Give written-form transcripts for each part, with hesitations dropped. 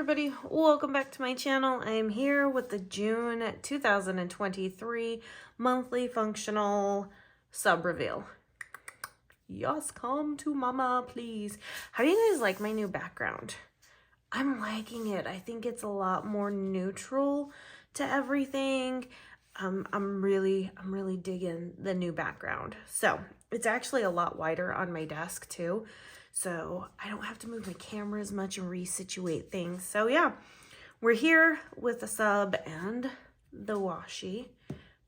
everybody, welcome back to my channel. I am here with the June 2023 monthly functional sub reveal. Yes, come to mama, please. How do you guys like my new background? I'm liking it. I think it's a lot more neutral to everything. I'm really digging the new background. So it's actually a lot wider on my desk too. So I don't have to move my camera as much and resituate things. So yeah, we're here with the sub and the washi.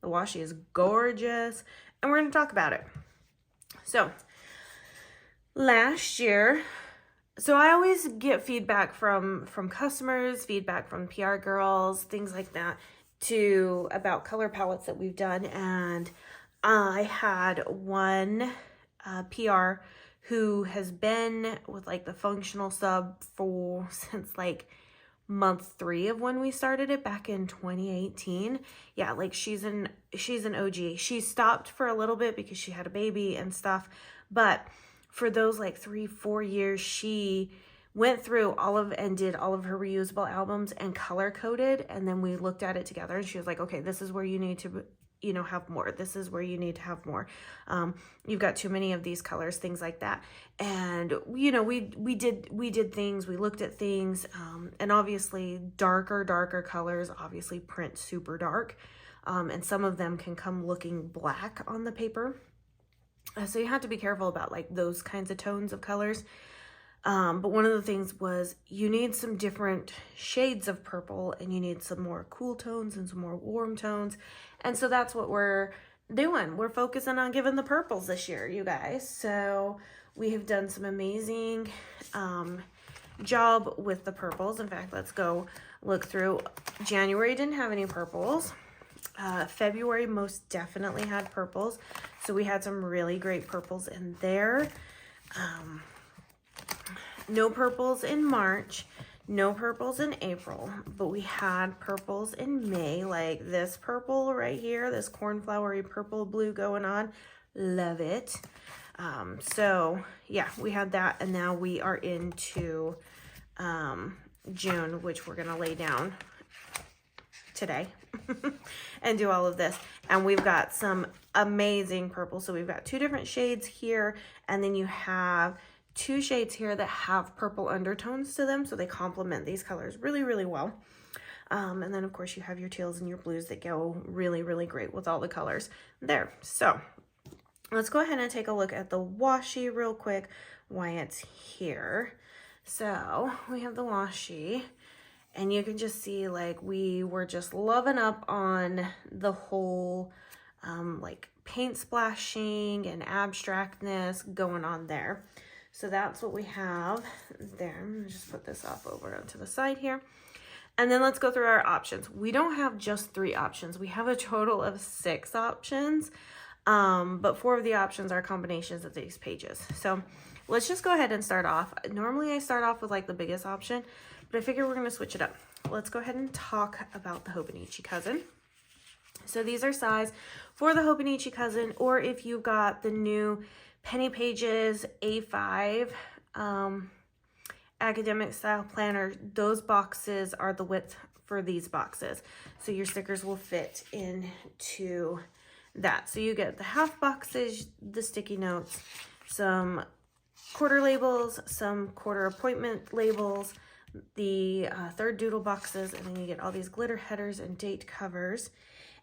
The washi is gorgeous and we're going to talk about it. So last year, so I always get feedback from customers, feedback from PR girls, things like that, about color palettes that we've done. And I had one PR who has been with like the functional sub since like month 3 of when we started it back in 2018. Yeah, like she's an OG. She stopped for a little bit because she had a baby and stuff, but for those like 3-4 years, she went through and did all of her reusable albums and color coded, and then we looked at it together and she was like, okay, this is where you need to have more. This is where you need to have more. You've got too many of these colors, things like that. And we did things, we looked at things, and obviously darker colors obviously print super dark, and some of them can come looking black on the paper. So you have to be careful about like those kinds of tones of colors. But one of the things was you need some different shades of purple and you need some more cool tones and some more warm tones. And so that's what we're doing. We're focusing on giving the purples this year, you guys. So we have done some amazing job with the purples. In fact, let's go look through. January didn't have any purples. February most definitely had purples. So we had some really great purples in there. No purples in March, no purples in April, but we had purples in May, like this purple right here, this cornflowery purple blue going on. Love it. So yeah, we had that, and now we are into June, which we're gonna lay down today and do all of this. And we've got some amazing purple. So we've got 2 different shades here, and then you have 2 shades here that have purple undertones to them, so they complement these colors really well. And then of course you have your teals and your blues that go really great with all the colors there. So let's go ahead and take a look at the washi real quick, why it's here. So we have the washi, and you can just see like we were just loving up on the whole like paint splashing and abstractness going on there. So that's what we have there. I'm gonna just put this off over onto the side here. And then let's go through our options. We don't have just 3 options. We have a total of 6 options, but 4 of the options are combinations of these pages. So let's just go ahead and start off. Normally I start off with like the biggest option, but I figure we're gonna switch it up. Let's go ahead and talk about the Hobonichi Cousin. So these are size for the Hobonichi Cousin, or if you've got the new Penny Pages A5 academic style planner, those boxes are the width for these boxes. So your stickers will fit into that. So you get the half boxes, the sticky notes, some quarter labels, some quarter appointment labels, the 3rd doodle boxes, and then you get all these glitter headers and date covers,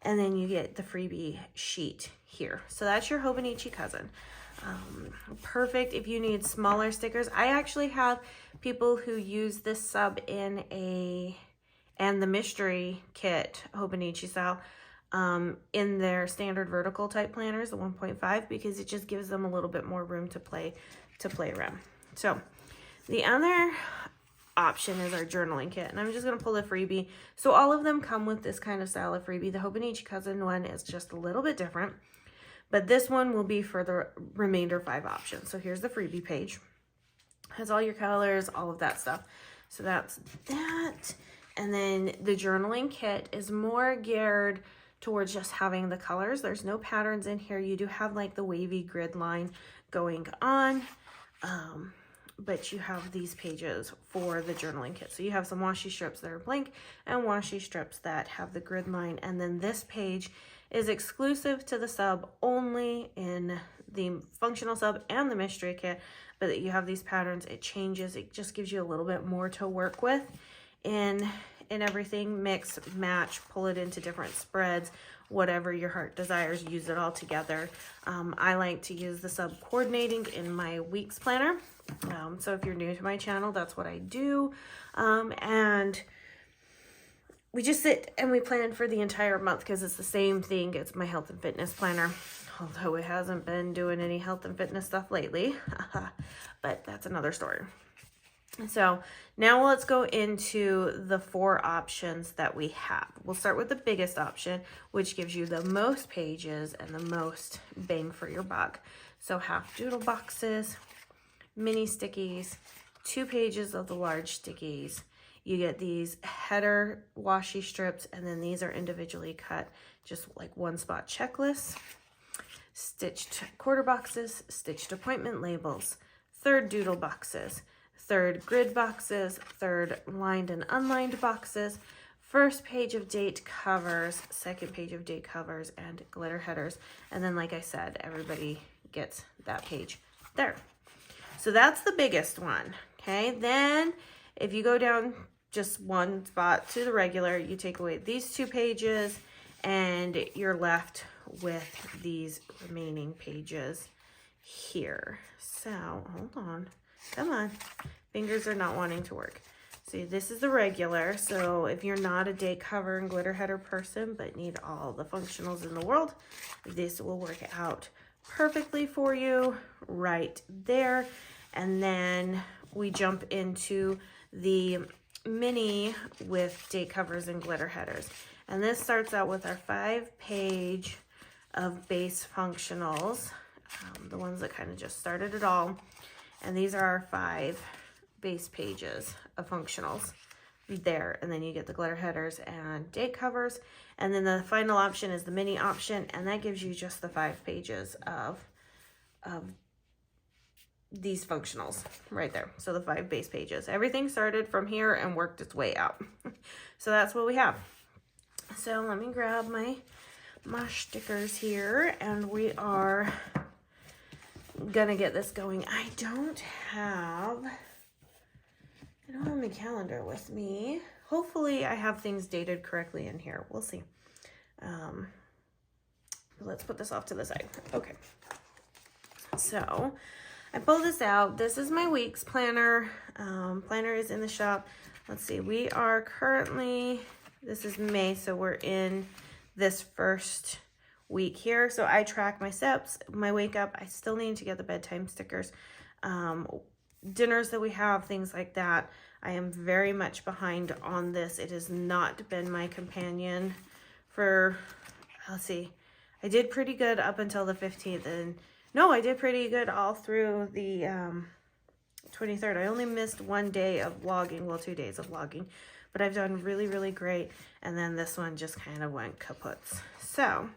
and then you get the freebie sheet here. So that's your Hobonichi Cousin. Perfect if you need smaller stickers. I actually have people who use this sub and the mystery kit Hobonichi style in their standard vertical type planners, the 1.5, because it just gives them a little bit more room to play around. So the other option is our journaling kit, and I'm just going to pull the freebie. So all of them come with this kind of style of freebie. The Hobonichi Cousin one is just a little bit different, but this one will be for the remainder 5 options. So here's the freebie page. Has all your colors, all of that stuff. So that's that. And then the journaling kit is more geared towards just having the colors. There's no patterns in here. You do have like the wavy grid line going on. but you have these pages for the journaling kit. So you have some washi strips that are blank and washi strips that have the grid line. And then this page is exclusive to the sub, only in the functional sub and the mystery kit, but that you have these patterns. It changes. It just gives you a little bit more to work with in everything. Mix, match, pull it into different spreads, whatever your heart desires, use it all together. I like to use the sub coordinating in my weeks planner. So if you're new to my channel, that's what I do. And we just sit and we plan for the entire month because it's the same thing. It's my health and fitness planner, although it hasn't been doing any health and fitness stuff lately, but that's another story. So now let's go into the 4 options that we have. We'll start with the biggest option, which gives you the most pages and the most bang for your buck. So half doodle boxes, mini stickies, 2 pages of the large stickies. You get these header washi strips, and then these are individually cut, just like 1 spot checklists, stitched quarter boxes, stitched appointment labels, 3rd doodle boxes, 3rd grid boxes, 3rd lined and unlined boxes, 1st page of date covers, 2nd page of date covers, and glitter headers. And then, like I said, everybody gets that page there. So that's the biggest one, okay? Then if you go down just 1 spot to the regular, you take away these 2 pages and you're left with these remaining pages here. So hold on, come on, fingers are not wanting to work. See, this is the regular. So if you're not a date cover and glitter header person but need all the functionals in the world, this will work out perfectly for you right there. And then we jump into the mini with date covers and glitter headers. And this starts out with our 5-page of base functionals, the ones that kind of just started it all. And these are our 5 base pages of functionals there. And then you get the glitter headers and date covers. And then the final option is the mini option, and that gives you just the 5 pages of these functionals right there. So the 5 base pages. Everything started from here and worked its way out. So that's what we have. So let me grab my stickers here, and we are gonna get this going. I don't have my calendar with me. Hopefully I have things dated correctly in here. We'll see. Let's put this off to the side. Okay. So I pulled this out. This is my weeks planner. Planner is in the shop. Let's see. We are currently, this is May, so we're in this first week here. So I track my steps, my wake up. I still need to get the bedtime stickers, dinners that we have, things like that. I am very much behind on this. It has not been my companion for, let's see, I did pretty good up until the 15th, and no, I did pretty good all through the 23rd. I only missed 1 day of vlogging, well, 2 days of vlogging, but I've done really, really great. And then this one just kind of went kaputs. So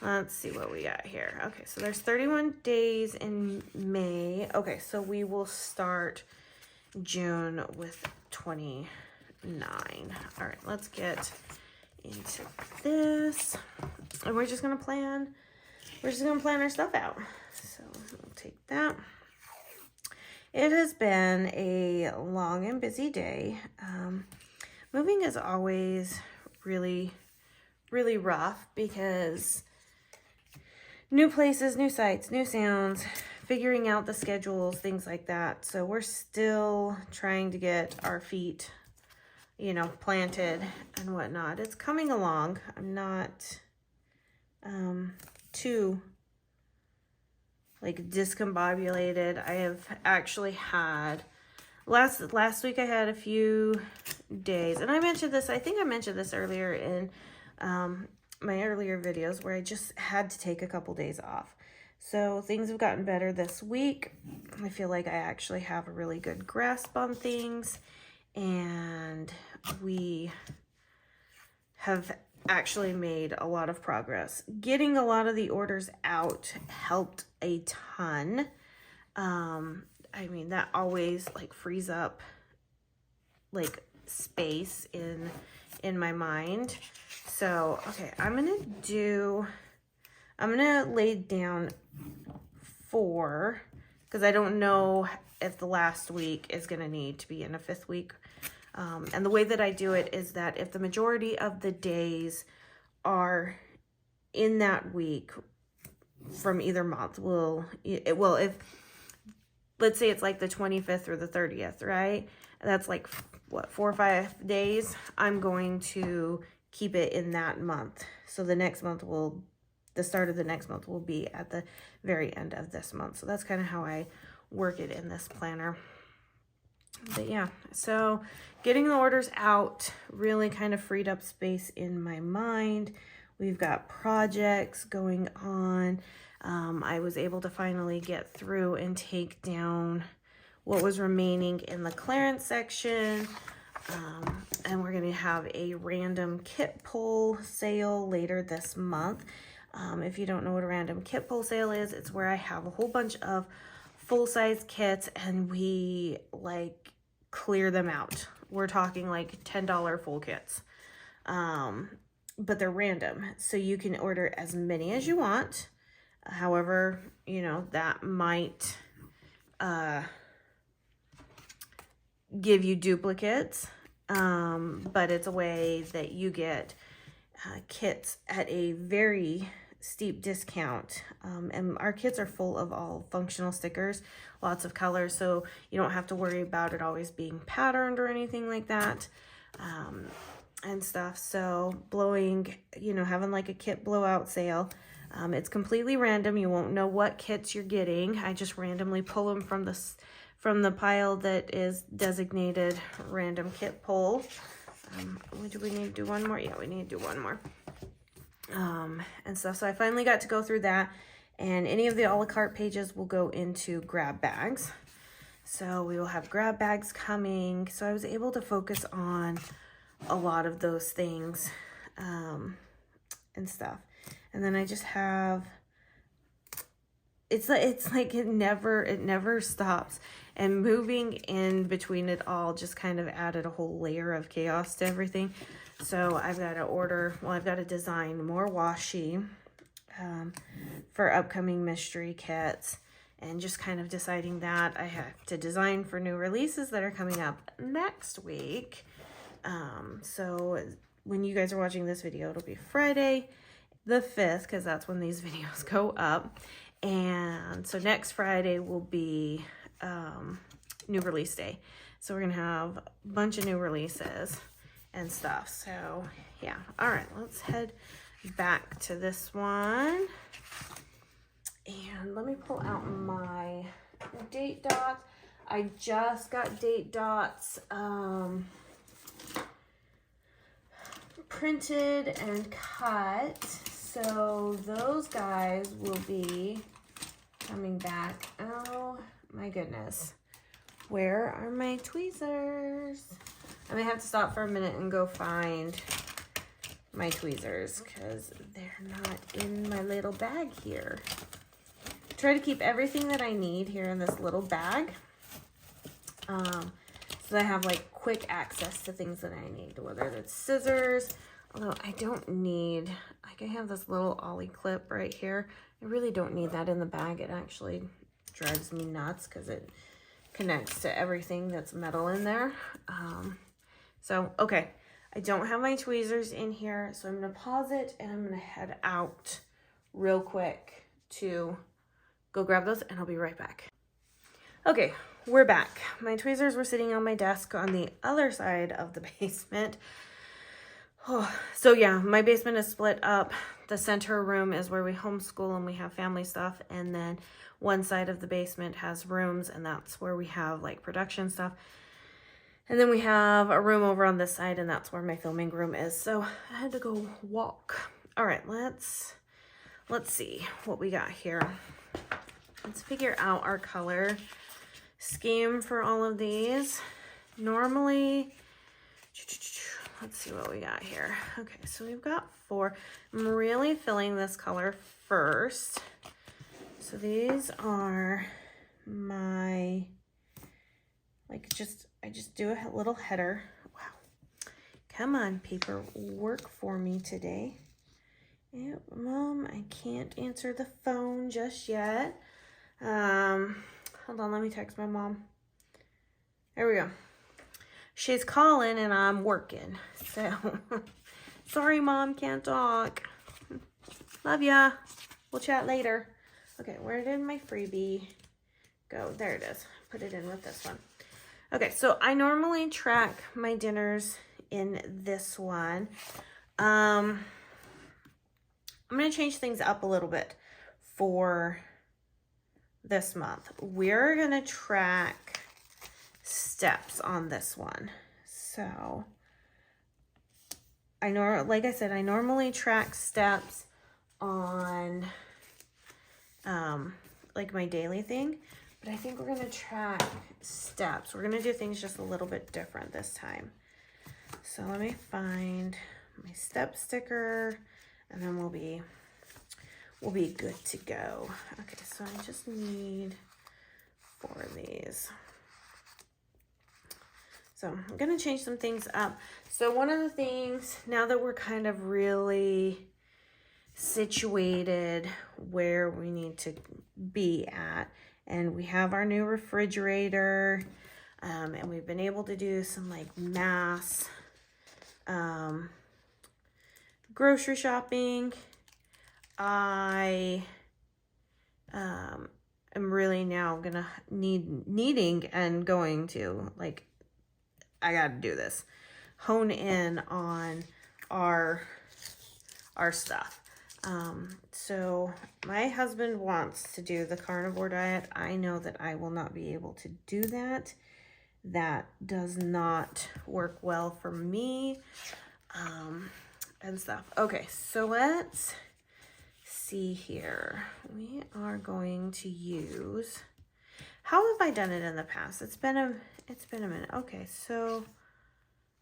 let's see what we got here. Okay, so there's 31 days in May. Okay, so we will start June with 29. All right, let's get into this. And we're just gonna plan our stuff out. So we'll take that. It has been a long and busy day. Moving is always really, really rough because new places, new sites, new sounds, figuring out the schedules, things like that. So we're still trying to get our feet, you know, planted and whatnot. It's coming along. I'm not too like discombobulated. I have actually had last week I had a few days, and I mentioned this, I think I mentioned this earlier in my earlier videos, where I just had to take a couple days off. So things have gotten better this week. I feel like I actually have a really good grasp on things, and we have actually made a lot of progress. Getting a lot of the orders out helped a ton. I mean, that always like frees up like space in my mind. So, okay, I'm gonna lay down 4 because I don't know if the last week is gonna need to be in a 5th week. And the way that I do it is that if the majority of the days are in that week from either month, if let's say it's like the 25th or the 30th, right? That's like what, 4 or 5 days. I'm going to keep it in that month. So the next month the start of the next month will be at the very end of this month. So that's kind of how I work it in this planner. But yeah, so getting the orders out really kind of freed up space in my mind. We've got projects going on. I was able to finally get through and take down what was remaining in the clearance section. And we're going to have a random kit pull sale later this month. If you don't know what a random kit pull sale is, it's where I have a whole bunch of full-size kits and we like clear them out. We're talking like $10 full kits. But they're random. So you can order as many as you want. However, you know, that might give you duplicates. But it's a way that you get kits at a very steep discount. And our kits are full of all functional stickers, lots of colors, so you don't have to worry about it always being patterned or anything like that. And stuff. So blowing, you know, having like a kit blowout sale. It's completely random. You won't know what kits you're getting. I just randomly pull them from the pile that is designated random kit pull. Do we need to do one more? Yeah, we need to do one more. And stuff. So I finally got to go through that, and any of the a la carte pages will go into grab bags. So we will have grab bags coming. So I was able to focus on a lot of those things and stuff. And then I just have, it's like it never stops. And moving in between it all just kind of added a whole layer of chaos to everything. So I've got to design more washi for upcoming mystery kits. And just kind of deciding that I have to design for new releases that are coming up next week. So when you guys are watching this video, it'll be Friday the 5th, because that's when these videos go up. And so next Friday will be new release day. So we're gonna have a bunch of new releases and stuff. So yeah, all right, let's head back to this one. And let me pull out my date dots. I just got date dots printed and cut, so those guys will be coming back. Oh my goodness, where are my tweezers? I may have to stop for a minute and go find my tweezers because they're not in my little bag here. Try to keep everything that I need here in this little bag, so that I have like quick access to things that I need, whether it's scissors, although I don't need, like I have this little ollie clip right here. I really don't need that in the bag. It actually drives me nuts because it connects to everything that's metal in there. So, okay, I don't have my tweezers in here, so I'm gonna pause it and I'm gonna head out real quick to go grab those, and I'll be right back. Okay, we're back. My tweezers were sitting on my desk on the other side of the basement. Oh, so yeah, my basement is split up. The center room is where we homeschool and we have family stuff, and then one side of the basement has rooms, and that's where we have like production stuff. And then we have a room over on this side, and that's where my filming room is. So I had to go walk. All right, let's see what we got here. Let's figure out our color scheme for all of these. Normally, let's see what we got here. Okay, so we've got 4. I'm really filling this color first. So these are my I just do a little header. Wow. Come on, paper, work for me today. Yep, Mom, I can't answer the phone just yet. Hold on, let me text my mom. There we go. She's calling and I'm working. So, sorry, Mom, can't talk. Love ya. We'll chat later. Okay, where did my freebie go? There it is. Put it in with this one. Okay, so I normally track my dinners in this one. I'm going to change things up a little bit for this month. We're going to track steps on this one. So like I said, I normally track steps on like my daily thing, but I think we're going to track steps. We're going to do things just a little bit different this time. So let me find my step sticker and then we'll be good to go. Okay, so I just need 4 of these. So I'm going to change some things up. So one of the things, now that we're kind of really situated where we need to be at, and we have our new refrigerator, and we've been able to do some like mass grocery shopping, I am really now gonna needing and going to, like, I gotta do this, hone in on our stuff. So my husband wants to do the carnivore diet. I know that I will not be able to do that. That does not work well for me, and stuff. Okay, so let's see here. We are going to use, how have I done it in the past? It's been a minute. Okay, so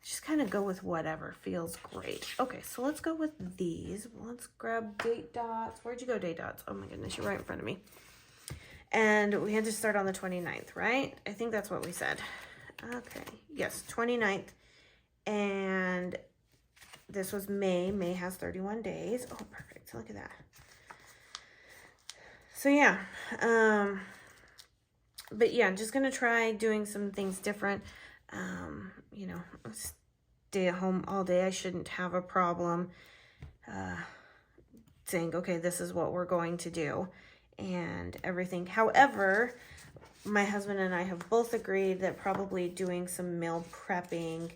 just kind of go with whatever feels great. Okay, so let's go with these. Let's grab date dots. Where'd you go, date dots? Oh my goodness, you're right in front of me. And we had to start on the 29th, right? I think that's what we said. Okay, yes, 29th. And this was May. May has 31 days. Oh, perfect. Look at that. So yeah, but yeah, I'm just going to try doing some things different. You know, stay at home all day. I shouldn't have a problem saying, okay, this is what we're going to do and everything. However, my husband and I have both agreed that probably doing some meal prepping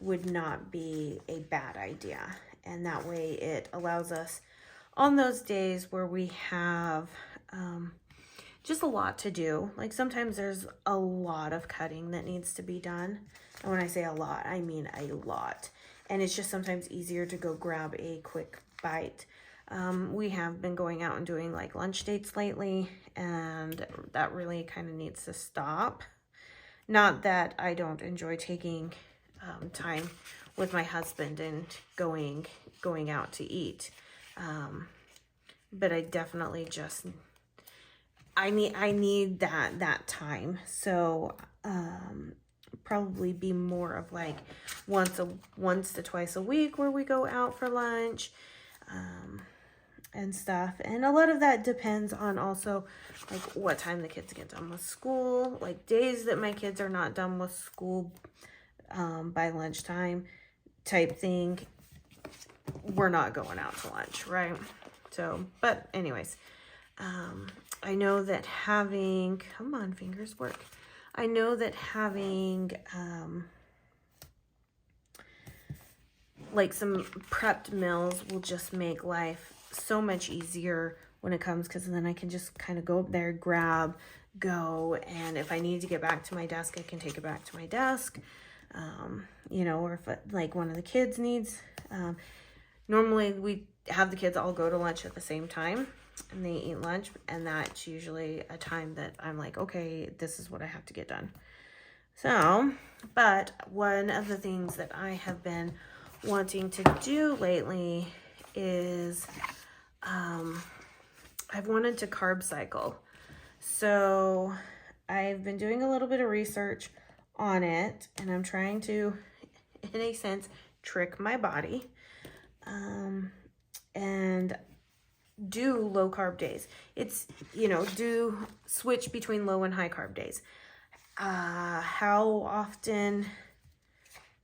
would not be a bad idea. And that way it allows us on those days where we have just a lot to do. Like sometimes there's a lot of cutting that needs to be done. And when I say a lot, I mean a lot. And it's just sometimes easier to go grab a quick bite. We have been going out and doing like lunch dates lately, and that really kind of needs to stop. Not that I don't enjoy taking time with my husband and going out to eat, but I definitely just I need that time. So probably be more of like once to twice a week where we go out for lunch and stuff. And a lot of that depends on also like what time the kids get done with school. Like days that my kids are not done with school by lunchtime type thing, we're not going out to lunch, right? So, but anyways, I know that having, come on, fingers work. I know that having like some prepped meals will just make life so much easier when it comes, because then I can just kind of go up there, grab, go, and if I need to get back to my desk, I can take it back to my desk. You know, or if like one of the kids needs, normally we have the kids all go to lunch at the same time and they eat lunch, and that's usually a time that I'm like, okay, this is what I have to get done. So, but one of the things that I have been wanting to do lately is I've wanted to carb cycle. So I've been doing a little bit of research on it, and I'm trying to, in a sense, trick my body and do low carb days. It's, you know, do switch between low and high carb days. How often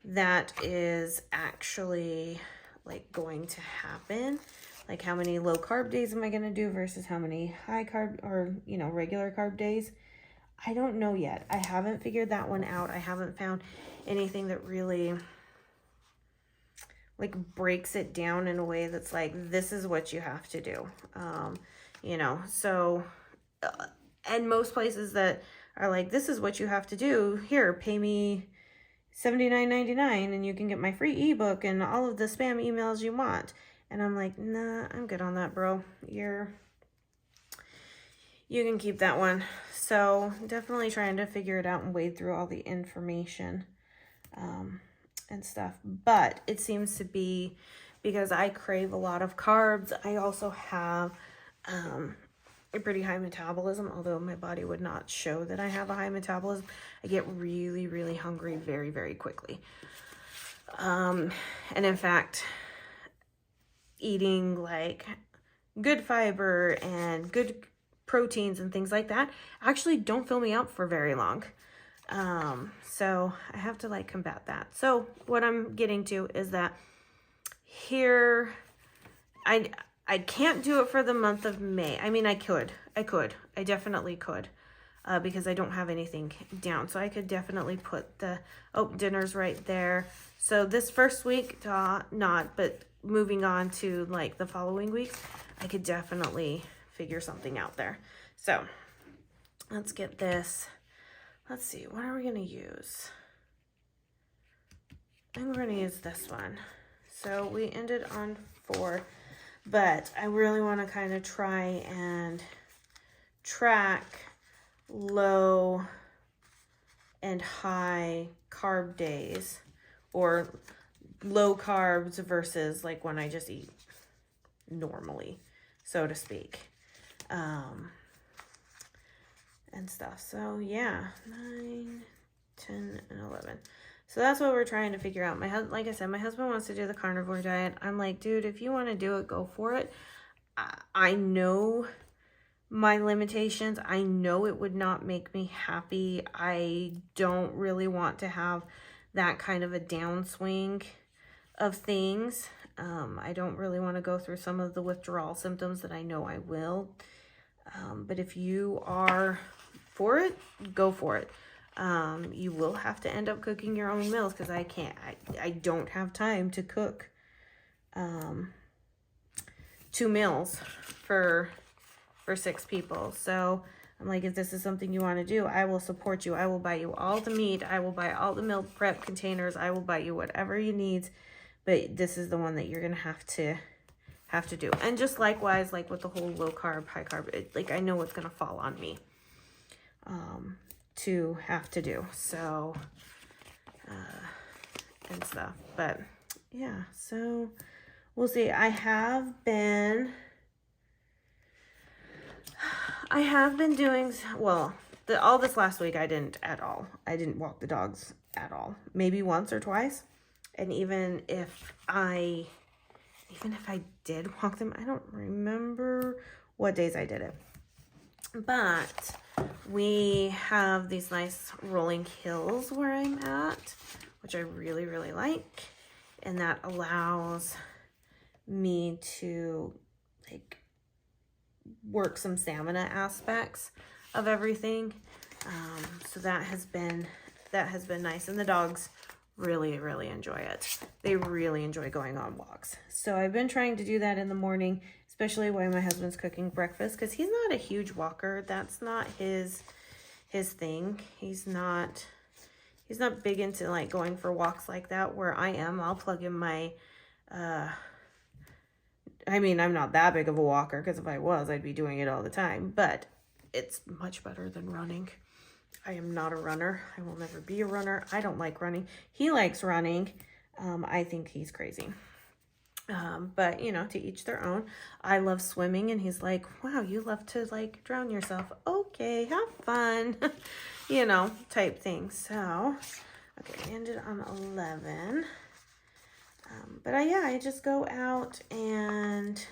that is actually like going to happen, like how many low carb days am I going to do versus how many high carb or, you know, regular carb days, I don't know yet. I haven't figured that one out. I haven't found anything that really like breaks it down in a way that's like, this is what you have to do. You know, so, and most places that are like, this is what you have to do, here, pay me $79.99 and you can get my free ebook and all of the spam emails you want. And I'm like, nah, I'm good on that, bro. You can keep that one. So definitely trying to figure it out and wade through all the information and stuff. But it seems to be because I crave a lot of carbs. I also have a pretty high metabolism, although my body would not show that I have a high metabolism. I get really, really hungry very, very quickly. And in fact, eating like good fiber and good proteins and things like that actually don't fill me up for very long. So I have to like combat that. So what I'm getting to is that here, I can't do it for the month of May. I mean, I definitely could, because I don't have anything down. So I could definitely put the, dinner's right there. So this first week, not, but moving on to like the following weeks, I could definitely figure something out there. So let's get this. Let's see, what are we going to use? I think we're going to use this one. So we ended on 4, but I really want to kind of try and track low and high carb days, or low carbs versus like when I just eat normally, so to speak. And stuff. So yeah, 9, 10, and 11. So that's what we're trying to figure out. Like I said, my husband wants to do the carnivore diet. I'm like, dude, if you want to do it, go for it. I know my limitations. I know it would not make me happy. I don't really want to have that kind of a downswing of things. I don't really want to go through some of the withdrawal symptoms that I know I will. But if you are for it, go for it. You will have to end up cooking your own meals, because I don't have time to cook 2 meals for 6 people. So I'm like, if this is something you want to do, I will support you. I will buy you all the meat. I will buy all the meal prep containers. I will buy you whatever you need. But this is the one that you're going to have to do. And just likewise, like with the whole low carb, high carb, like I know it's going to fall on me to have to do. So, and stuff. But yeah, so we'll see. I have been doing, well, all this last week I didn't at all. I didn't walk the dogs at all. Maybe once or twice. And even if I did walk them, I don't remember what days I did it. But we have these nice rolling hills where I'm at, which I really, really like. And that allows me to like work some stamina aspects of everything. So that has been nice. And the dogs really, really enjoy it. They really enjoy going on walks. So I've been trying to do that in the morning, especially while my husband's cooking breakfast, because he's not a huge walker. That's not his thing. He's not big into like going for walks like that. Where I am, I'll plug in my I mean, I'm not that big of a walker, because if I was, I'd be doing it all the time, but it's much better than running. I am not a runner. I will never be a runner. I don't like running. He likes running. I think he's crazy. But you know, to each their own. I love swimming, and he's like, wow, you love to like drown yourself. Okay, have fun. You know, type thing. So, okay, I ended on 11. But yeah, I just go out and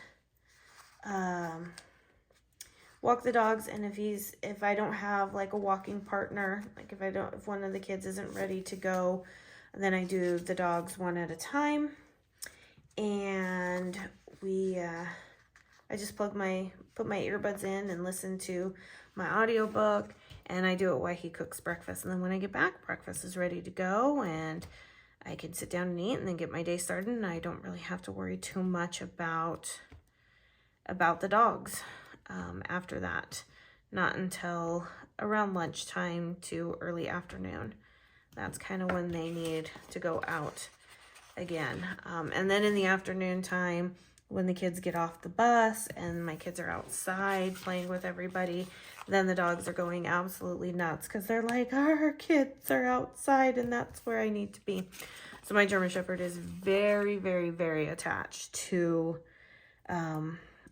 walk the dogs, and if I don't have like a walking partner, like if one of the kids isn't ready to go, then I do the dogs one at a time. And I just put my earbuds in and listen to my audiobook, and I do it while he cooks breakfast. And then when I get back, breakfast is ready to go, and I can sit down and eat and then get my day started, and I don't really have to worry too much about the dogs after that. Not until around lunchtime to early afternoon. That's kind of when they need to go out again. And then in the afternoon time, when the kids get off the bus and my kids are outside playing with everybody, then the dogs are going absolutely nuts because they're like, our kids are outside and that's where I need to be. So my German Shepherd is very, very, very attached to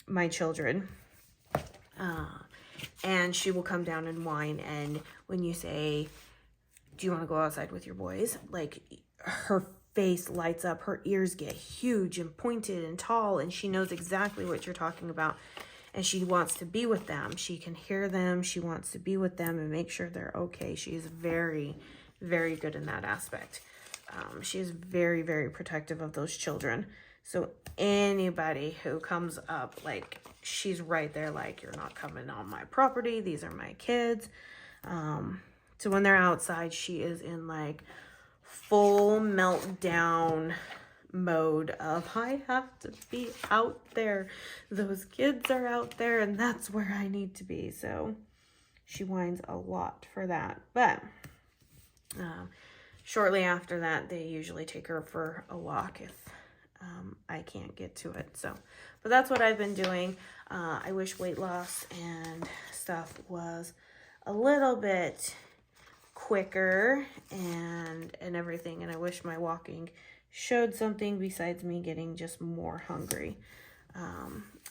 my children. And she will come down and whine. And when you say, do you want to go outside with your boys? Like, her face lights up, her ears get huge and pointed and tall, and she knows exactly what you're talking about. And she wants to be with them. She can hear them. She wants to be with them and make sure they're okay. She is very, very good in that aspect. She is very, very protective of those children. So anybody who comes up, like, she's right there, like, you're not coming on my property. These are my kids. So when they're outside, she is in like full meltdown mode of, I have to be out there. Those kids are out there and that's where I need to be. So she whines a lot for that. But shortly after that, they usually take her for a walk if I can't get to it. So, but that's what I've been doing. I wish weight loss and stuff was a little bit quicker and everything, and I wish my walking showed something besides me getting just more hungry.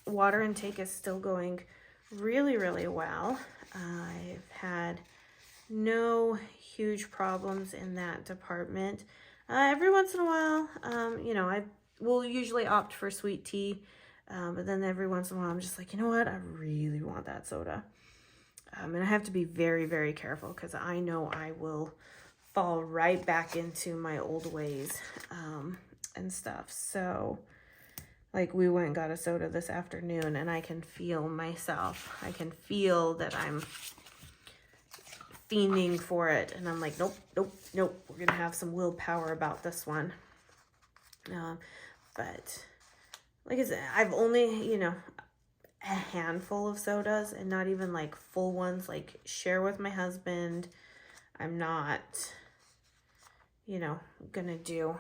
Water intake is still going really, really well. I've had no huge problems in that department. Every once in a while, you know, I will usually opt for sweet tea, but then every once in a while I'm just like, you know what, I really want that soda. And I have to be very, very careful because I know I will fall right back into my old ways and stuff. So, like, we went and got a soda this afternoon, and I can feel myself. I can feel that I'm fiending for it. And I'm like, nope, nope, nope. We're going to have some willpower about this one. But, like I said, I've only, you know, a handful of sodas, and not even like full ones, like share with my husband. I'm not, you know, gonna do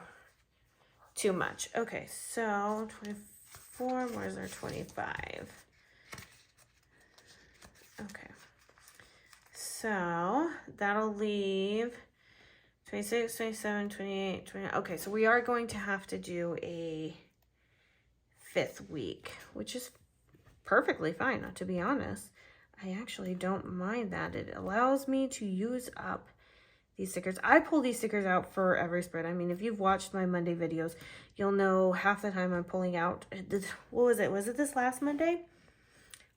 too much. Okay, so 24, where's our 25? Okay, so that'll leave 26, 27, 28, 29. Okay, so we are going to have to do a 5th week, which is perfectly fine, to be honest. I actually don't mind that. It allows me to use up these stickers. I pull these stickers out for every spread. I mean, if you've watched my Monday videos, you'll know half the time I'm pulling out. What was it? Was it this last Monday?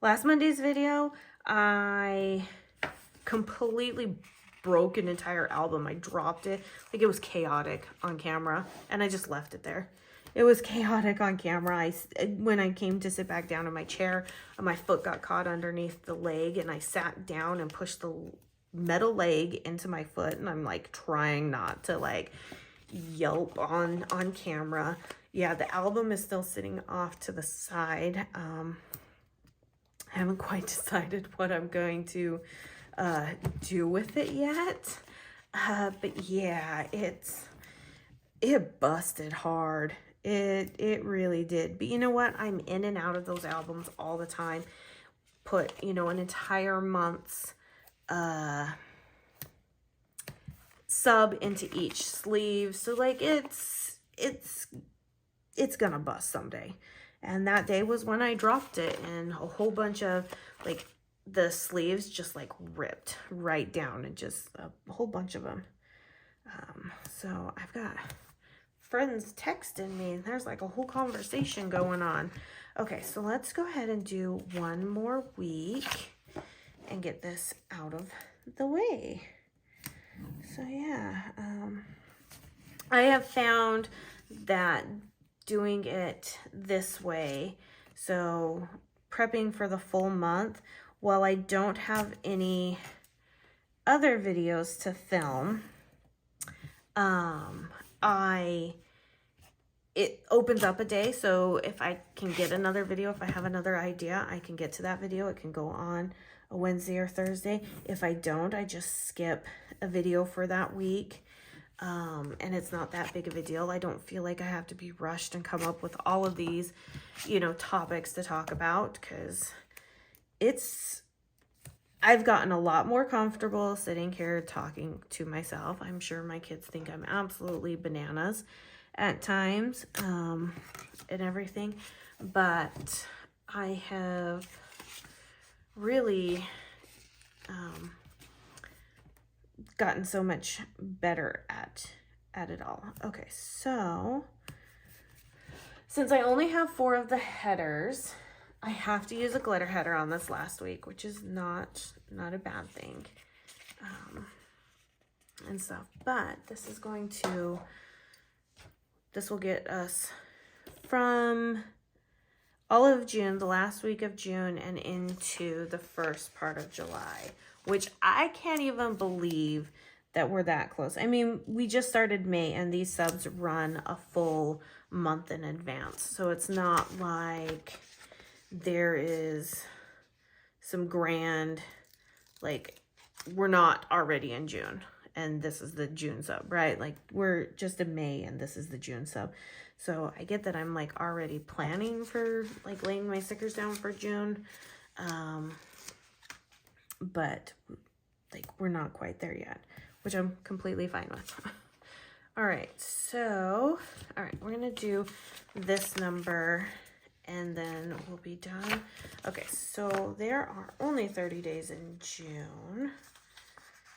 Last Monday's video, I completely broke an entire album. I dropped it. Like, it was chaotic on camera, and I just left it there. It was chaotic on camera. When I came to sit back down in my chair, my foot got caught underneath the leg, and I sat down and pushed the metal leg into my foot, and I'm like trying not to like yelp on camera. Yeah, the album is still sitting off to the side. I haven't quite decided what I'm going to do with it yet. But yeah, it busted hard. It really did. But you know what? I'm in and out of those albums all the time. Put, you know, an entire month's sub into each sleeve. So like it's it's gonna bust someday. And that day was when I dropped it, and a whole bunch of, like, the sleeves just like ripped right down, and just a whole bunch of them. So I've got friends texting me. There's like a whole conversation going on. Okay, so let's go ahead and do one more week and get this out of the way. So yeah, I have found that doing it this way, so prepping for the full month, while I don't have any other videos to film, it opens up a day. So if I can get another video, if I have another idea, I can get to that video. It can go on a Wednesday or Thursday. If I don't, I just skip a video for that week. And it's not that big of a deal. I don't feel like I have to be rushed and come up with all of these, you know, topics to talk about, because I've gotten a lot more comfortable sitting here talking to myself. I'm sure my kids think I'm absolutely bananas at times, and everything, but I have really gotten so much better at it all. Okay, so since I only have 4 of the headers, I have to use a glitter header on this last week, which is not a bad thing, and stuff. But this will get us from all of June, the last week of June, and into the first part of July, which I can't even believe that we're that close. I mean, we just started May, and these subs run a full month in advance. So it's not like there is some grand, like, we're not already in June and this is the June sub, right? Like, we're just in May and this is the June sub. So I get that I'm like already planning for like laying my stickers down for June. But like, we're not quite there yet, which I'm completely fine with. All right, so, all right, we're gonna do this number and then we'll be done. Okay, so there are only 30 days in June.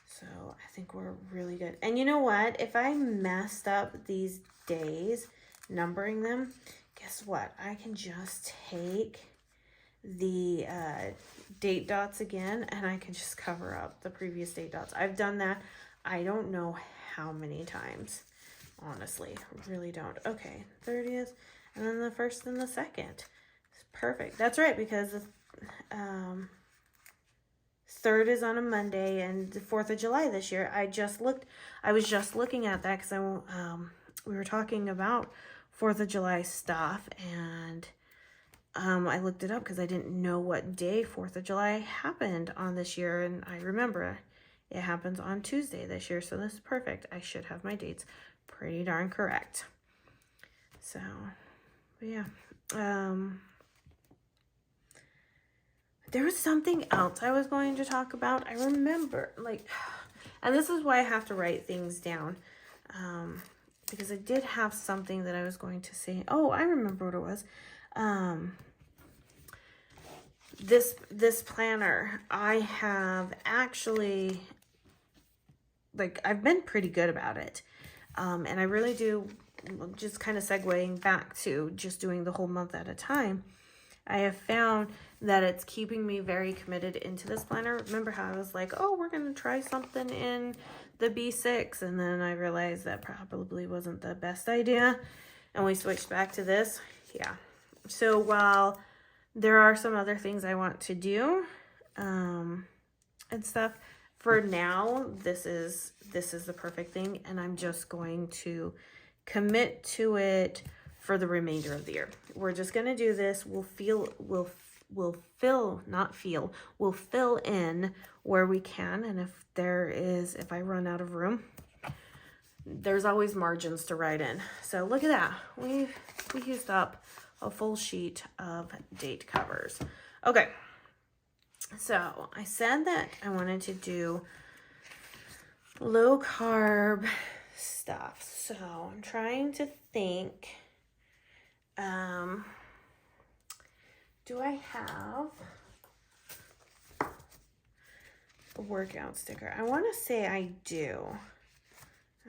So I think we're really good. And you know what? If I messed up these days, numbering them, guess what? I can just take the date dots again and I can just cover up the previous date dots. I've done that. I don't know how many times, honestly. Really don't. Okay, 30th, and then the 1st and the 2nd. It's perfect. That's right, because the 3rd is on a Monday, and the 4th of July this year. I was just looking at that because we were talking about 4th of July stuff, and I looked it up because I didn't know what day 4th of July happened on this year, and I remember it happens on Tuesday this year, so this is perfect. I should have my dates pretty darn correct. So, but yeah. There was something else I was going to talk about. I remember, like, and this is why I have to write things down, because I did have something that I was going to say. Oh, I remember what it was. This planner, I have actually, like, I've been pretty good about it. And I really do, just kind of segueing back to just doing the whole month at a time, I have found that it's keeping me very committed into this planner. Remember how I was like, oh, we're going to try something in the B6, and then I realized that probably wasn't the best idea, and we switched back to this. Yeah. So while there are some other things I want to do, and stuff, for now, this is the perfect thing, and I'm just going to commit to it for the remainder of the year. We're just gonna do this. We'll fill in where we can, and if I run out of room, there's always margins to write in. So look at that. We used up a full sheet of date covers. Okay. So I said that I wanted to do low carb stuff. So I'm trying to think Do I have a workout sticker? I want to say I do.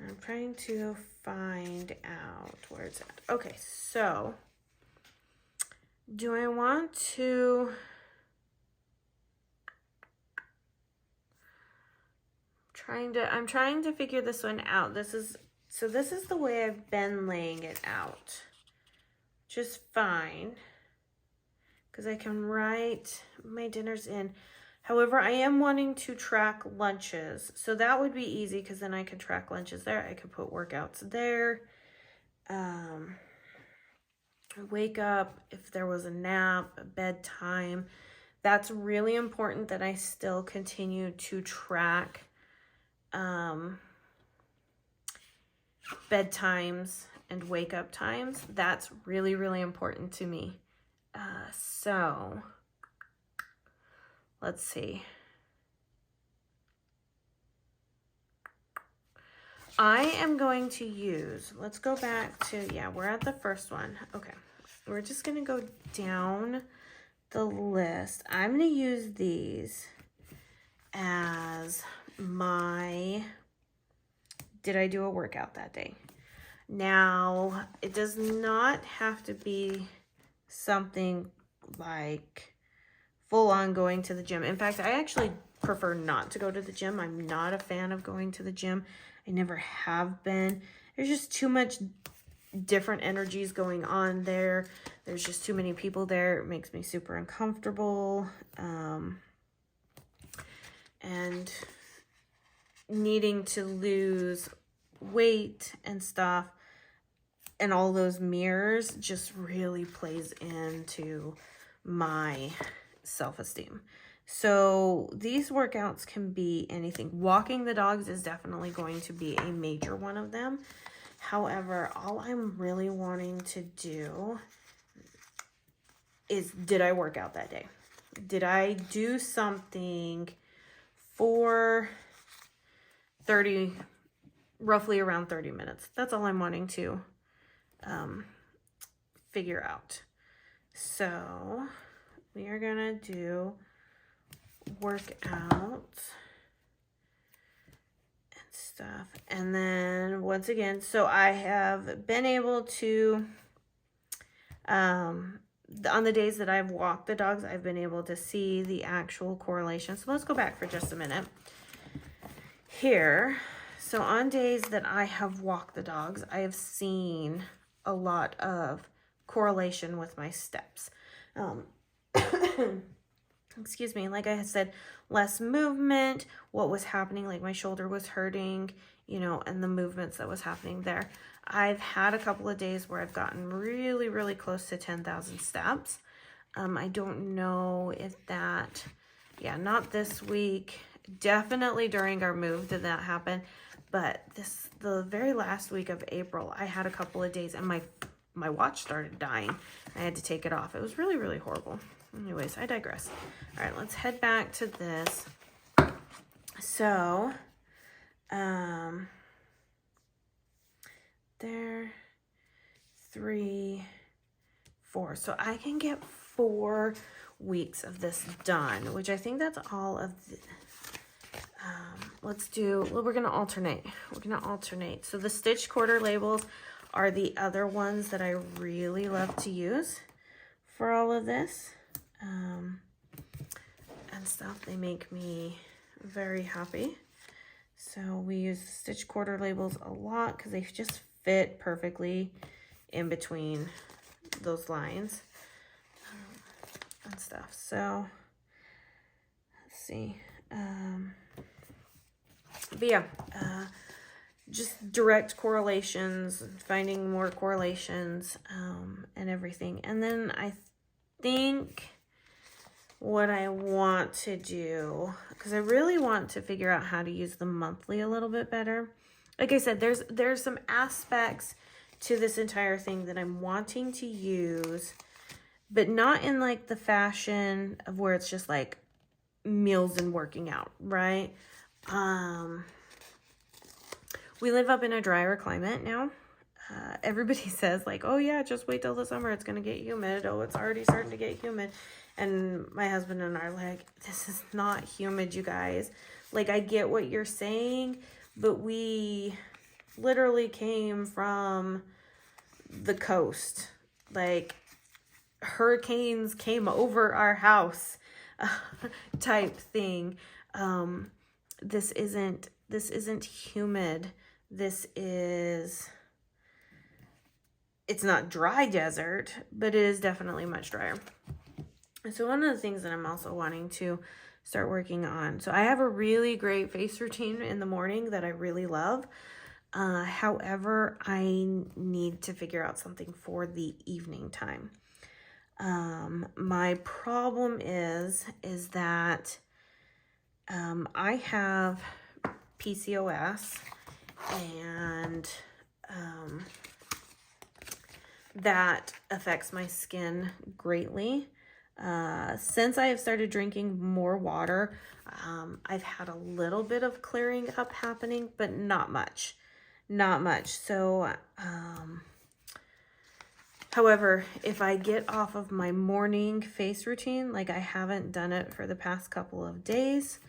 I'm trying to find out where it's at. Okay, so do I want to... I'm trying to figure this one out. This is the way I've been laying it out. Just fine. Because I can write my dinners in. However, I am wanting to track lunches. So that would be easy because then I could track lunches there. I could put workouts there. Wake up, if there was a nap, bedtime. That's really important that I still continue to track bedtimes and wake up times. That's really, really important to me. So let's see. I am going to use, let's go back to, yeah, we're at the first one. Okay, we're just going to go down the list. I'm going to use these as my, did I do a workout that day? Now, it does not have to be something like full on going to the gym. In fact, I actually prefer not to go to the gym. I'm not a fan of going to the gym. I never have been. There's just too much different energies going on there. There's just too many people there. It makes me super uncomfortable. And needing to lose weight and stuff and all those mirrors just really plays into my self-esteem. So these workouts can be anything. Walking the dogs is definitely going to be a major one of them. However, all I'm really wanting to do is, did I work out that day? Did I do something for roughly around 30 minutes? That's all I'm wanting to figure out. So we are gonna do workout and stuff. And then once again, so I have been able to, on the days that I've walked the dogs, I've been able to see the actual correlation. So let's go back for just a minute here. So on days that I have walked the dogs, I have seen a lot of correlation with my steps. Excuse me, like I had said, less movement, what was happening, like my shoulder was hurting, you know, and the movements that was happening there. I've had a couple of days where I've gotten really, really close to 10,000 steps. I don't know if that, yeah, not this week. Definitely during our move did that happen. But the very last week of April, I had a couple of days and my watch started dying. I had to take it off. It was really, really horrible. Anyways, I digress. All right, let's head back to this. So, there, 3, 4. So I can get 4 weeks of this done, which I think that's all of the, let's do, well, we're going to alternate. We're going to alternate. So the stitch quarter labels are the other ones that I really love to use for all of this. And stuff. They make me very happy. So we use the stitch quarter labels a lot because they just fit perfectly in between those lines and stuff. So let's see. But yeah, just direct correlations, finding more correlations, and everything. And then I think what I want to do, because I really want to figure out how to use the monthly a little bit better. Like I said, there's some aspects to this entire thing that I'm wanting to use, but not in like the fashion of where it's just like meals and working out, right? We live up in a drier climate now. everybody says like, oh yeah, just wait till the summer, it's gonna get humid. Oh, it's already starting to get humid. And my husband and I are like, this is not humid, you guys. Like, I get what you're saying, but we literally came from the coast. Like, hurricanes came over our house type thing. This isn't humid. It's not dry desert, but it is definitely much drier. So one of the things that I'm also wanting to start working on. So I have a really great face routine in the morning that I really love. However, I need to figure out something for the evening time. My problem is that I have PCOS, and that affects my skin greatly. Since I have started drinking more water, I've had a little bit of clearing up happening, but not much. So, however, if I get off of my morning face routine, like I haven't done it for the past couple of days,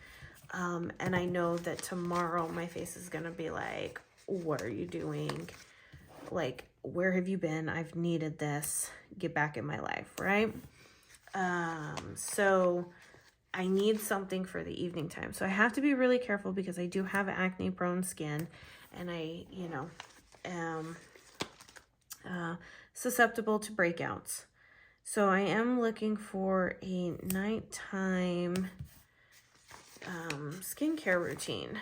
and I know that tomorrow my face is going to be like, what are you doing? Like, where have you been? I've needed this. Get back in my life, right? So I need something for the evening time. So I have to be really careful because I do have acne prone skin, and I, am susceptible to breakouts. So I am looking for a nighttime skincare routine.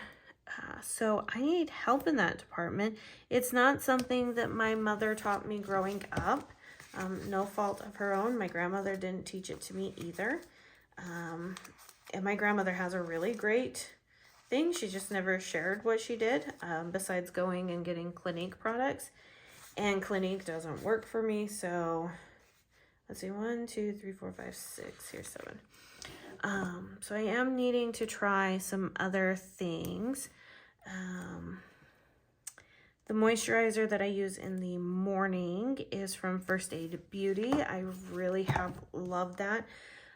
So I need help in that department. It's not something that my mother taught me growing up. No fault of her own. My grandmother didn't teach it to me either. And my grandmother has a really great thing. She just never shared what she did, besides going and getting Clinique products. And Clinique doesn't work for me. So let's see, 1, 2, 3, 4, 5, 6, here's 7. So I am needing to try some other things. The moisturizer that I use in the morning is from First Aid Beauty. I really have loved that.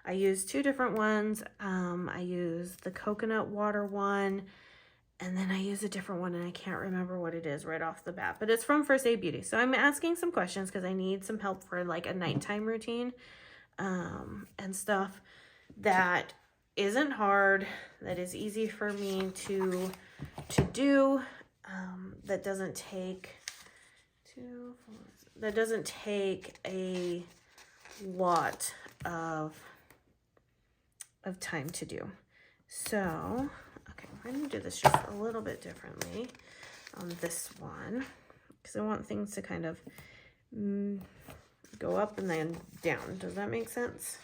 I use 2 different ones. I use the coconut water one, and then I use a different one, and I can't remember what it is right off the bat, but it's from First Aid Beauty. So I'm asking some questions because I need some help for like a nighttime routine, and stuff that isn't hard, that is easy for me to do, that doesn't take a lot of time to do. So, okay, we're going to do this just a little bit differently on this one, because I want things to kind of go up and then down. Does that make sense?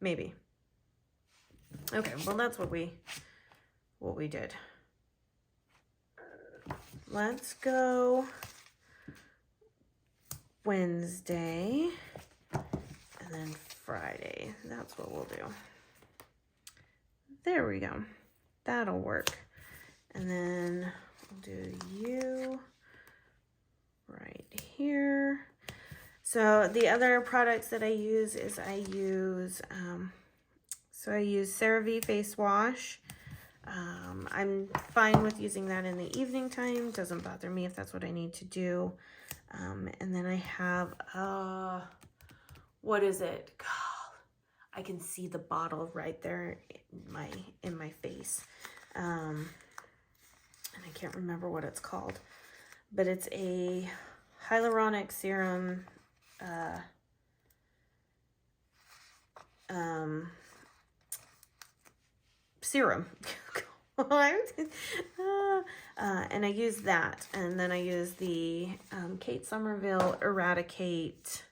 Maybe. Okay, well, that's what we did. Let's go Wednesday and then Friday. That's what we'll do. There we go. That'll work. And then we'll do you right here. So the other products that I use is I use CeraVe face wash. I'm fine with using that in the evening time. Doesn't bother me if that's what I need to do. And then I have, what is it? God, I can see the bottle right there in my face. And I can't remember what it's called, but it's a hyaluronic serum, serum. And I use that, and then I use the Kate Somerville Eradicate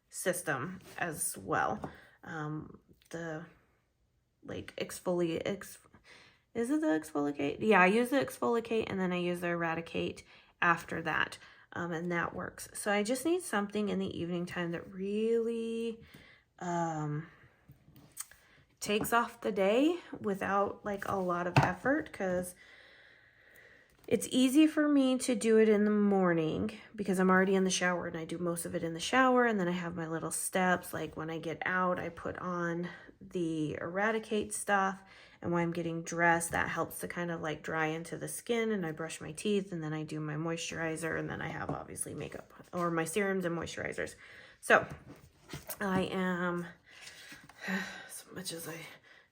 system as well. The like is it the exfoliate? Yeah, I use the exfoliate, and then I use the Eradicate after that, and that works. So I just need something in the evening time that really takes off the day without like a lot of effort, because It's easy for me to do it in the morning because I'm already in the shower and I do most of it in the shower, and then I have my little steps. Like when I get out, I put on the Eradicate stuff, and when I'm getting dressed, that helps to kind of like dry into the skin, and I brush my teeth, and then I do my moisturizer, and then I have obviously makeup or my serums and moisturizers. So I am, as much as I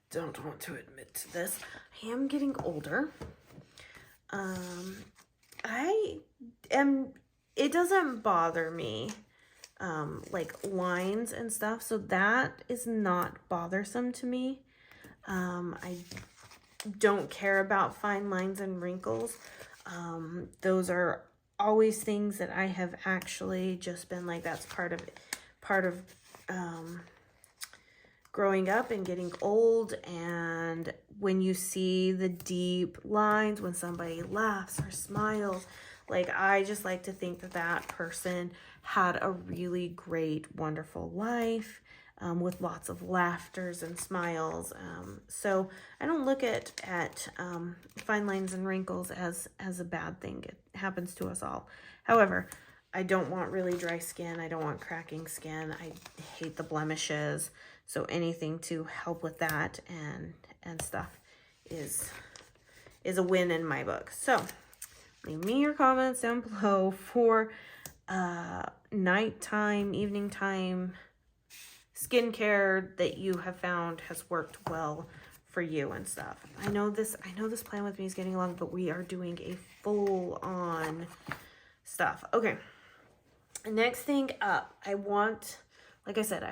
don't want to admit to this, I am getting older. It doesn't bother me, like lines and stuff. So that is not bothersome to me. I don't care about fine lines and wrinkles. Those are always things that I have actually just been like, that's part of growing up and getting old. And when you see the deep lines, when somebody laughs or smiles, like I just like to think that that person had a really great, wonderful life, with lots of laughters and smiles. So I don't look at fine lines and wrinkles as a bad thing. It happens to us all. However, I don't want really dry skin. I don't want cracking skin. I hate the blemishes. So anything to help with that and stuff is a win in my book. So leave me your comments down below for nighttime, evening time skincare that you have found has worked well for you and stuff. I know this plan with me is getting long, but we are doing a full on stuff. Okay. Next thing up, like I said, I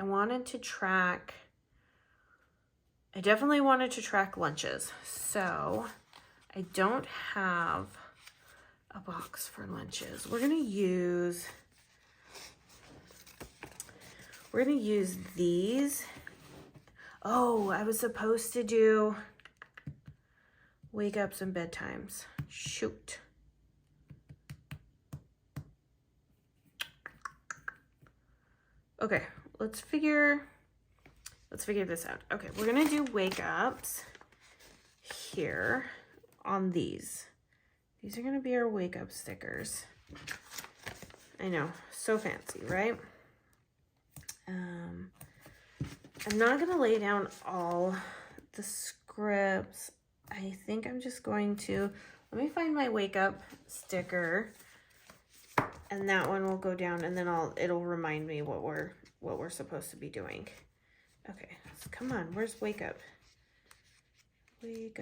definitely wanted to track lunches. So I don't have a box for lunches. We're going to use these. Oh, I was supposed to do wake ups and bedtimes. Shoot. Okay, let's figure this out. Okay, we're gonna do wake ups here on these. These are gonna be our wake up stickers. I know, so fancy, right? I'm not gonna lay down all the scripts. I think I'm just going to, let me find my wake up sticker, and that one will go down, and then it'll remind me what we're supposed to be doing. Okay, so come on, where's wake up? Wake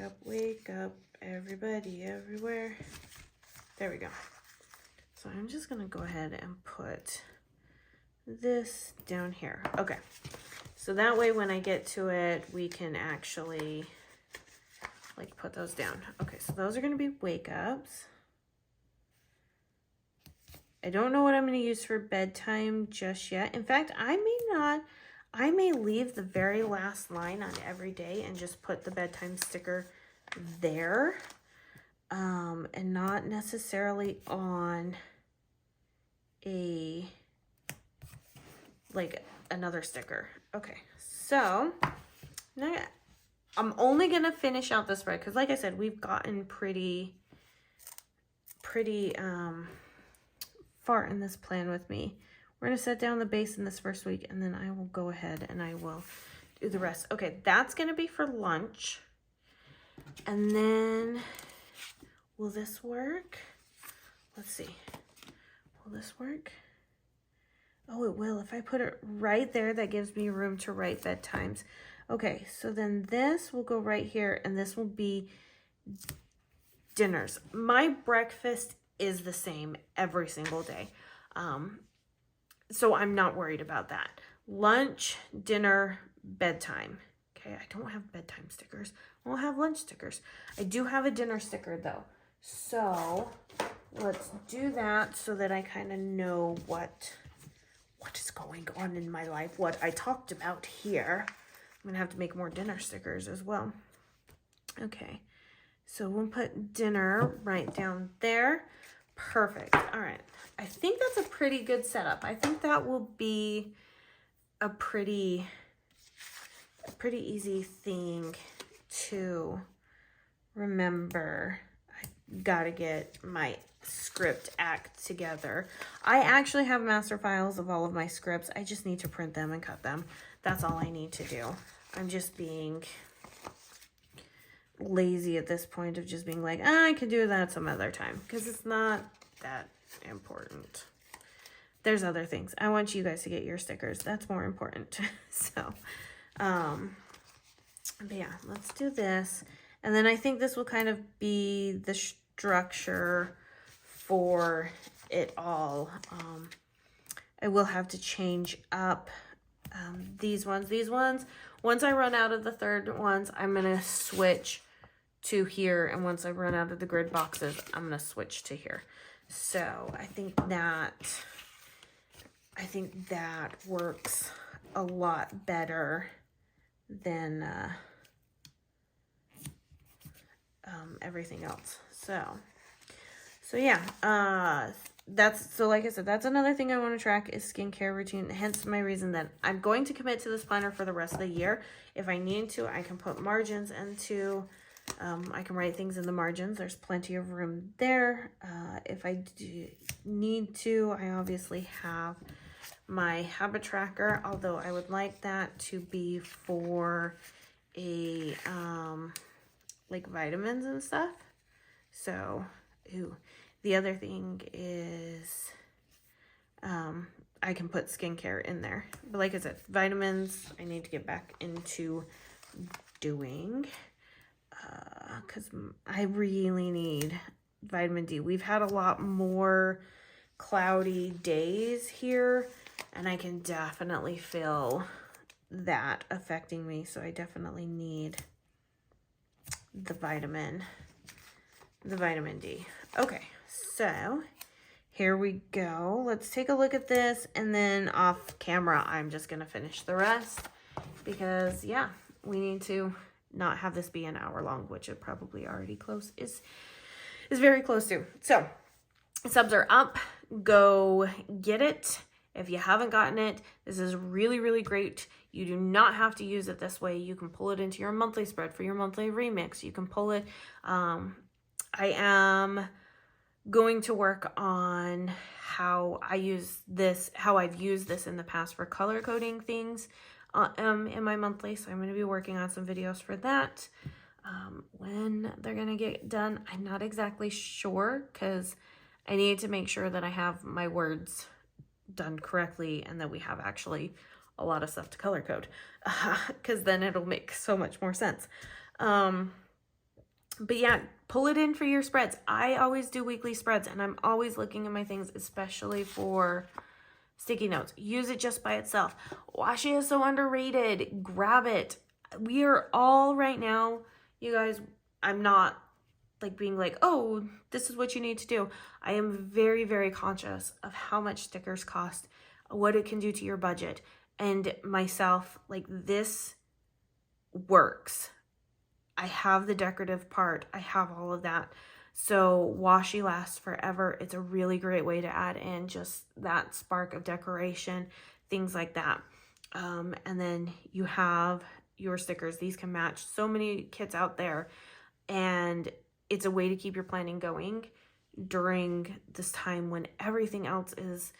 up, everybody, everywhere. There we go. So I'm just gonna go ahead and put this down here. Okay, so that way when I get to it, we can actually like put those down. Okay, so those are gonna be wake ups. I don't know what I'm going to use for bedtime just yet. In fact, I may leave the very last line on every day and just put the bedtime sticker there, and not necessarily on another sticker. Okay, so now I'm only going to finish out this spread because like I said, we've gotten pretty far in this plan with me. We're going to set down the base in this first week, and then I will go ahead and I will do the rest. Okay, that's going to be for lunch. And then, will this work? Let's see. Will this work? Oh, it will. If I put it right there, that gives me room to write bedtimes. Okay, so then this will go right here, and this will be dinners. My breakfast is the same every single day. So I'm not worried about that. Lunch, dinner, bedtime. Okay, I don't have bedtime stickers. I won't have lunch stickers. I do have a dinner sticker though. So let's do that so that I kind of know what is going on in my life, what I talked about here. I'm gonna have to make more dinner stickers as well. Okay, so we'll put dinner right down there. Perfect. All right. I think that's a pretty good setup. I think that will be a pretty easy thing to remember. gotta get my script act together. I actually have master files of all of my scripts. I just need to print them and cut them. That's all I need to do. I'm just being lazy at this point of just being like, I can do that some other time, because it's not that important. There's other things. I want you guys to get your stickers. That's more important. So, but yeah, let's do this. And then I think this will kind of be the structure for it all. I will have to change up these ones. Once I run out of the third ones, I'm going to switch to here. And once I run out of the grid boxes, I'm going to switch to here. So I think that works a lot better than everything else. So yeah, so like I said, that's another thing I want to track is skincare routine. Hence my reason that I'm going to commit to this planner for the rest of the year. If I need to, I can put margins into, I can write things in the margins. There's plenty of room there. If I do need to, I obviously have my habit tracker, although I would like that to be for a, like vitamins and stuff. So, the other thing is, I can put skincare in there. But like I said, vitamins, I need to get back into doing, because I really need vitamin D. We've had a lot more cloudy days here, and I can definitely feel that affecting me. So I definitely need the vitamin D. Okay, so here we go. Let's take a look at this, and then off camera, I'm just gonna finish the rest because yeah, we need to not have this be an hour long, which it probably already is very close to. So subs are up. Go get it. If you haven't gotten it, this is really, really great. You do not have to use it this way. You can pull it into your monthly spread for your monthly remix. You can pull it. I am going to work on how I've used this in the past for color coding things in my monthly. So I'm going to be working on some videos for that. When they're going to get done, I'm not exactly sure because I need to make sure that I have my words done correctly and that we have actually a lot of stuff to color code, because then it'll make so much more sense. But yeah, pull it in for your spreads. I always do weekly spreads, and I'm always looking at my things, especially for sticky notes. Use it just by itself. Washi is so underrated. Grab it. We are all right now, you guys, I'm not like being like, oh, this is what you need to do. I am very, very conscious of how much stickers cost, what it can do to your budget. And myself, like, this works. I have the decorative part. I have all of that. So washi lasts forever. It's a really great way to add in just that spark of decoration, things like that. And then you have your stickers. These can match so many kits out there. And it's a way to keep your planning going during this time when everything else is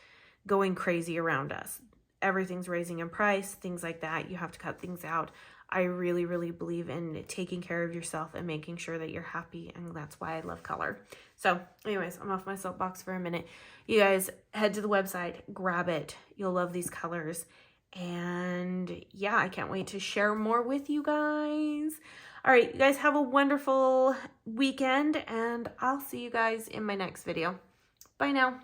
going crazy around us. Everything's raising in price, things like that. You have to cut things out. I really, really believe in taking care of yourself and making sure that you're happy, and that's why I love color. So anyways, I'm off my soapbox for a minute. You guys head to the website, grab it. You'll love these colors. And yeah, I can't wait to share more with you guys. All right, you guys have a wonderful weekend, and I'll see you guys in my next video. Bye now.